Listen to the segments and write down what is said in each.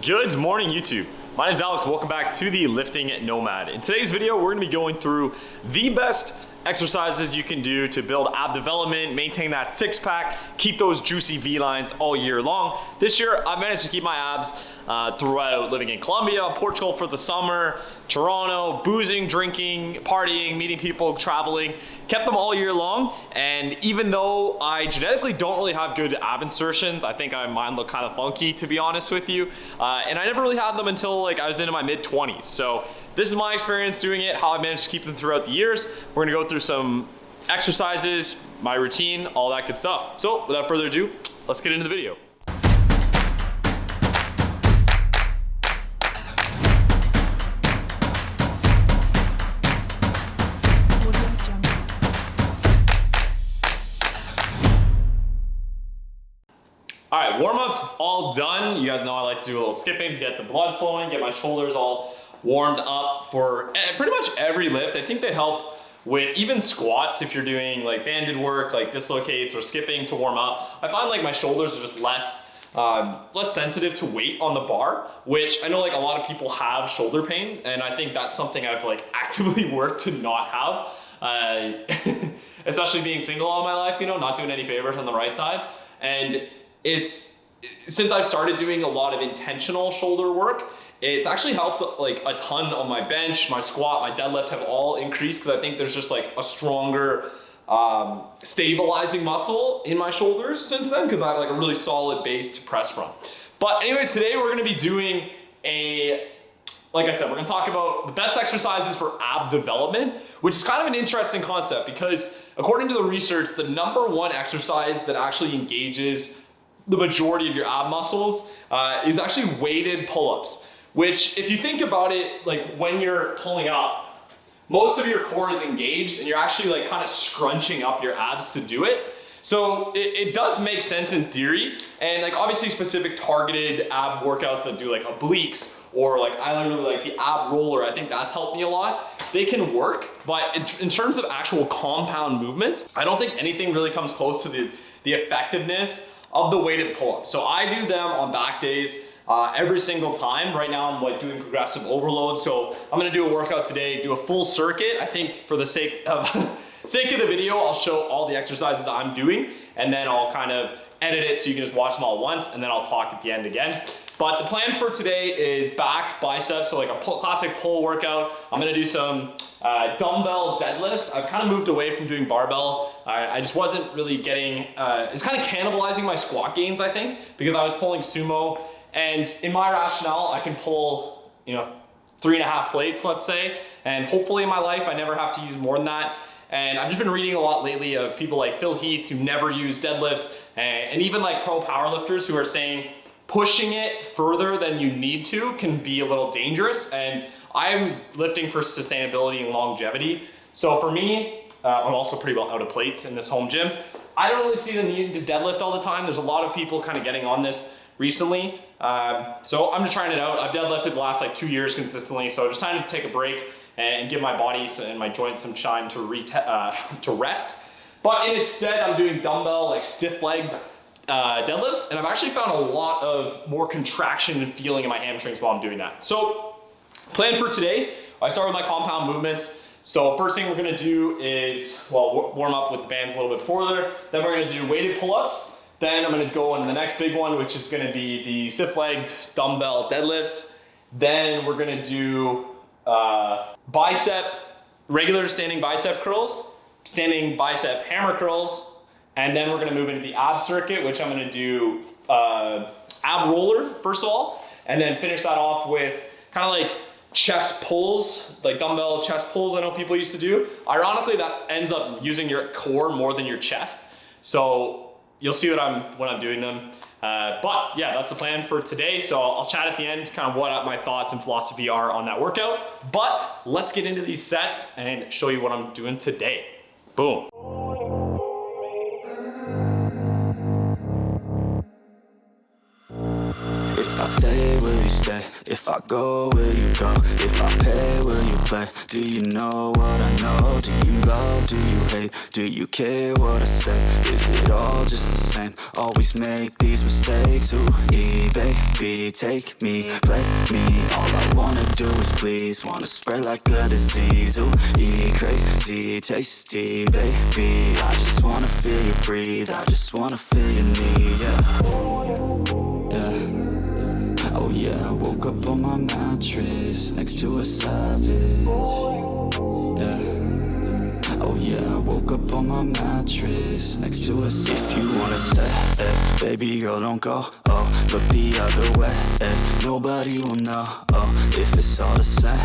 Good morning, YouTube. My name is Alex. Welcome back to the Lifting Nomad. In today's video, we're going to be going through the best exercises you can do to build ab development, maintain that six-pack, keep those juicy V-lines all year long. This year, I've managed to keep my abs throughout living in Colombia, Portugal for the summer, Toronto, boozing, drinking, partying, meeting people, traveling, kept them all year long. And even though I genetically don't really have good ab insertions, I think mine look kind of funky, to be honest with you. And I never really had them until like I was into my mid-20s. So this is my experience doing it, how I managed to keep them throughout the years. We're gonna go through some exercises, my routine, all that good stuff. So without further ado, let's get into the video. All right, warm-up's all done. You guys know I like to do a little skipping to get the blood flowing, get my shoulders all warmed up for pretty much every lift. I think they help with even squats if you're doing like banded work, like dislocates or skipping to warm up. I find like my shoulders are just less sensitive to weight on the bar, which I know like a lot of people have shoulder pain, and I think that's something I've like actively worked to not have, especially being single all my life, you know, not doing any favors on the right side. And since I've started doing a lot of intentional shoulder work, it's actually helped like a ton on my bench, my squat, my deadlift have all increased because I think there's just like a stronger stabilizing muscle in my shoulders since then, because I have like a really solid base to press from. But anyways, today we're gonna be doing like I said, we're gonna talk about the best exercises for ab development, which is kind of an interesting concept because according to the research, the #1 exercise that actually engages the majority of your ab muscles is actually weighted pull-ups, which if you think about it, like when you're pulling up, most of your core is engaged and you're actually like kind of scrunching up your abs to do it. So it does make sense in theory, and like obviously specific targeted ab workouts that do like obliques or like I really like the ab roller, I think that's helped me a lot. They can work, but in terms of actual compound movements, I don't think anything really comes close to the effectiveness of the weighted pull-ups. So I do them on back days every single time. Right now I'm like doing progressive overload. So I'm gonna do a workout today, do a full circuit. I think for the sake of the video, I'll show all the exercises I'm doing, and then I'll kind of edit it so you can just watch them all at once, and then I'll talk at the end again. But the plan for today is back, biceps, so like a classic pull workout. I'm gonna do some dumbbell deadlifts. I've kind of moved away from doing barbell. I just wasn't really getting, it's kind of cannibalizing my squat gains, I think, because I was pulling sumo. And in my rationale, I can pull, 3.5 plates, let's say. And hopefully in my life, I never have to use more than that. And I've just been reading a lot lately of people like Phil Heath who never use deadlifts, and even like pro powerlifters who are saying pushing it further than you need to can be a little dangerous. And I'm lifting for sustainability and longevity. So for me, I'm also pretty well out of plates in this home gym. I don't really see the need to deadlift all the time. There's a lot of people kind of getting on this recently. So I'm just trying it out. I've deadlifted the last like 2 years consistently. So just trying to take a break and give my body and my joints some time to rest. But instead, I'm doing dumbbell, like stiff-legged deadlifts, and I've actually found a lot of more contraction and feeling in my hamstrings while I'm doing that. So plan for today, I start with my compound movements. So first thing we're gonna do is, warm up with the bands a little bit further. Then we're gonna do weighted pull-ups. Then I'm gonna go on to the next big one, which is gonna be the stiff-legged dumbbell deadlifts. Then we're gonna do regular standing bicep curls, standing bicep hammer curls, and then we're gonna move into the ab circuit, which I'm gonna do ab roller first of all, and then finish that off with kind of like chest pulls, like dumbbell chest pulls I know people used to do. Ironically, that ends up using your core more than your chest. So you'll see when I'm doing them. But yeah, that's the plan for today. So I'll chat at the end kind of what my thoughts and philosophy are on that workout. But let's get into these sets and show you what I'm doing today. Boom. If I stay, will you stay? If I go, will you go? If I pay, will you play? Do you know what I know? Do you love, do you hate? Do you care what I say? Is it all just the same? Always make these mistakes. Ooh, baby, take me, play me. All I wanna do is please. Wanna spread like a disease. Ooh, crazy, tasty, baby. I just wanna feel you breathe. I just wanna feel your need, yeah. Oh yeah, I woke up on my mattress next to a savage. Yeah. Oh yeah, I woke up on my mattress next to a savage. If you wanna stay, baby girl, don't go. Oh, look the other way. Nobody will know. Oh, if it's all the same.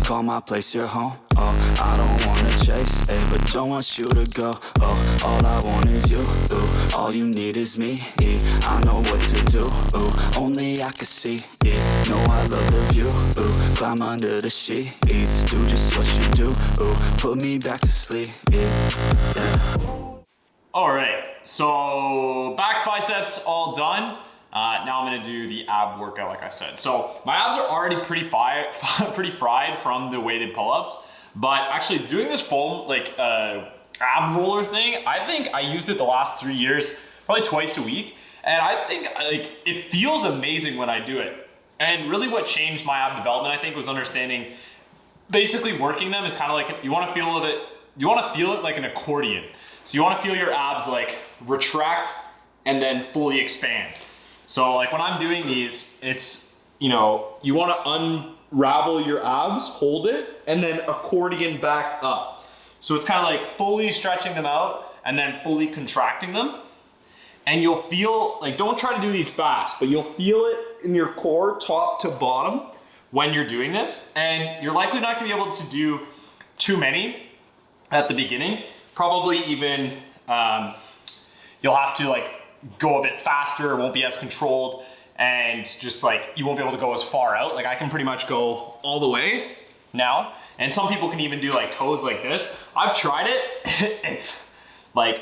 Call my place your home. Oh, I don't wanna chase, but don't want you to go. Oh, all I want is you. Ooh, all you need is me. I know what to do. Ooh, only I can see. Yeah, know I love the view. Ooh, climb under the sheets. Do just what you do. Ooh, put me back to sleep. Yeah. All right, so back biceps all done. Now I'm gonna do the ab workout like I said. So my abs are already pretty fried from the weighted pull-ups, but actually doing this foam like ab roller thing, I think I used it the last 3 years, probably twice a week. And I think like it feels amazing when I do it. And really what changed my ab development, I think, was understanding basically working them is kind of like, you wanna feel it like an accordion. So you wanna feel your abs like retract and then fully expand. So like when I'm doing these, it's, you wanna unravel your abs, hold it, and then accordion back up. So it's kind of like fully stretching them out and then fully contracting them. And you'll feel, like, don't try to do these fast, but you'll feel it in your core, top to bottom, when you're doing this. And you're likely not gonna be able to do too many at the beginning. Probably even, you'll have to like go a bit faster, it won't be as controlled, and just like, you won't be able to go as far out. Like I can pretty much go all the way now. And some people can even do like toes like this. I've tried it, it's like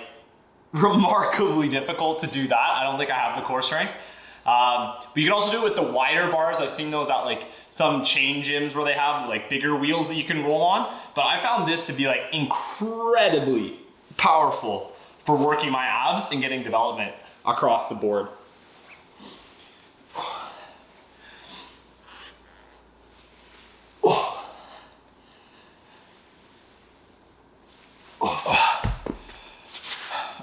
remarkably difficult to do that. I don't think I have the core strength. But you can also do it with the wider bars. I've seen those at like some chain gyms where they have like bigger wheels that you can roll on. But I found this to be like incredibly powerful for working my abs and getting development across the board.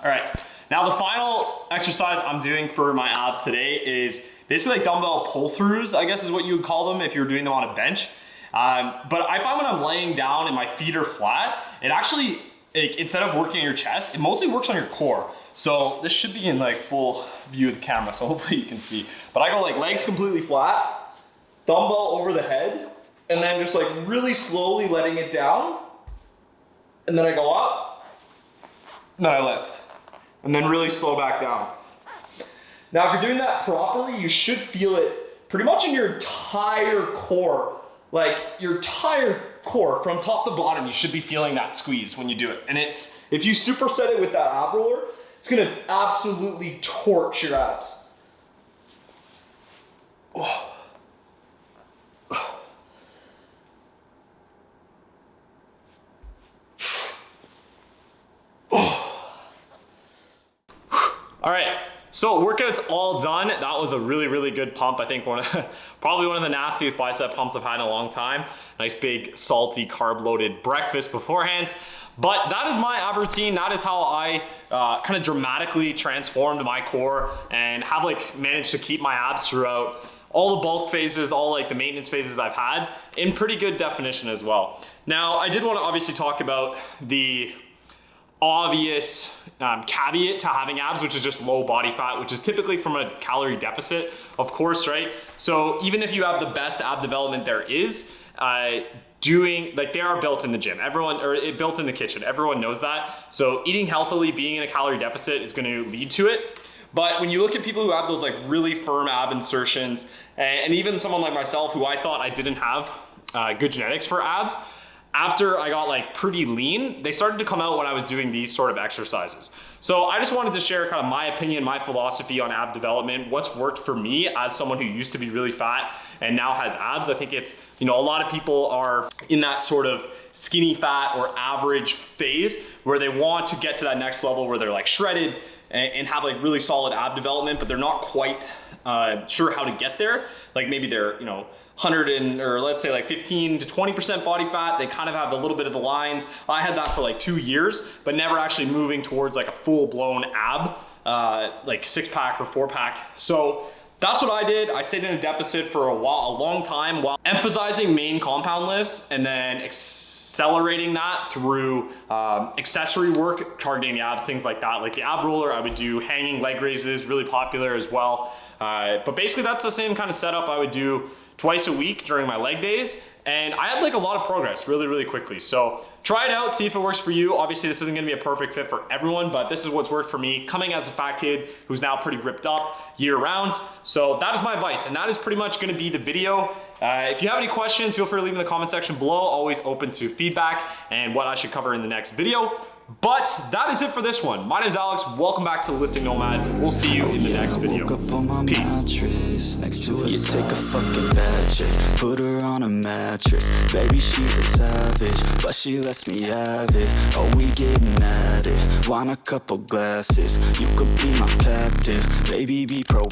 All right, now the final exercise I'm doing for my abs today is basically like dumbbell pull-throughs, I guess is what you would call them if you're doing them on a bench. But I find when I'm laying down and my feet are flat, it actually, instead of working on your chest, it mostly works on your core. So this should be in like full view of the camera, so hopefully you can see. But I go like legs completely flat, dumbbell over the head, and then just like really slowly letting it down. And then I go up, and then I lift. And then really slow back down. Now, if you're doing that properly, you should feel it pretty much in your entire core. Like your entire core, from top to bottom, you should be feeling that squeeze when you do it. And it's, if you superset it with that ab roller, it's gonna absolutely torch your abs. Oh. All right, so workout's all done. That was a really, really good pump. I think probably one of the nastiest bicep pumps I've had in a long time. Nice big salty carb loaded breakfast beforehand. But that is my ab routine. That is how I kind of dramatically transformed my core and have like managed to keep my abs throughout all the bulk phases, all like the maintenance phases I've had in pretty good definition as well. Now, I did want to obviously talk about the obvious caveat to having abs, which is just low body fat, which is typically from a calorie deficit, of course, right? So even if you have the best ab development there is, they are built in the gym, built in the kitchen, everyone knows that. So eating healthily, being in a calorie deficit is going to lead to it. But when you look at people who have those like really firm ab insertions, and even someone like myself who I thought I didn't have good genetics for abs, after I got like pretty lean, they started to come out when I was doing these sort of exercises. So I just wanted to share kind of my opinion, my philosophy on ab development, what's worked for me as someone who used to be really fat and now has abs. I think it's, you know, a lot of people are in that sort of skinny fat or average phase where they want to get to that next level where they're like shredded and have like really solid ab development, but they're not quite sure how to get there. Like maybe they're, you know, 100 or let's say like 15 to 20% body fat. They kind of have a little bit of the lines. I had that for like 2 years, but never actually moving towards like a full blown ab, like 6-pack or 4-pack. So that's what I did. I stayed in a deficit for a long time, while emphasizing main compound lifts and then accelerating that through accessory work, targeting the abs, things like that. Like the ab roller, I would do hanging leg raises, really popular as well. But basically that's the same kind of setup I would do twice a week during my leg days. And I had like a lot of progress really quickly. So try it out, see if it works for you. Obviously this isn't gonna be a perfect fit for everyone, but this is what's worked for me coming as a fat kid who's now pretty ripped up year round. So that is my advice, and that is pretty much gonna be the video. If you have any questions, feel free to leave in the comment section below. Always open to feedback and what I should cover in the next video. But that is it for this one. My name is Alex. Welcome back to the Lifting Nomad. We'll see you in the next video. Peace. Next to you take a fucking bad chick, put her on a mattress. Baby, she's a savage, but she lets me have it. Oh, we getting at it. Want a couple glasses? You could be my captive. Baby, be pro.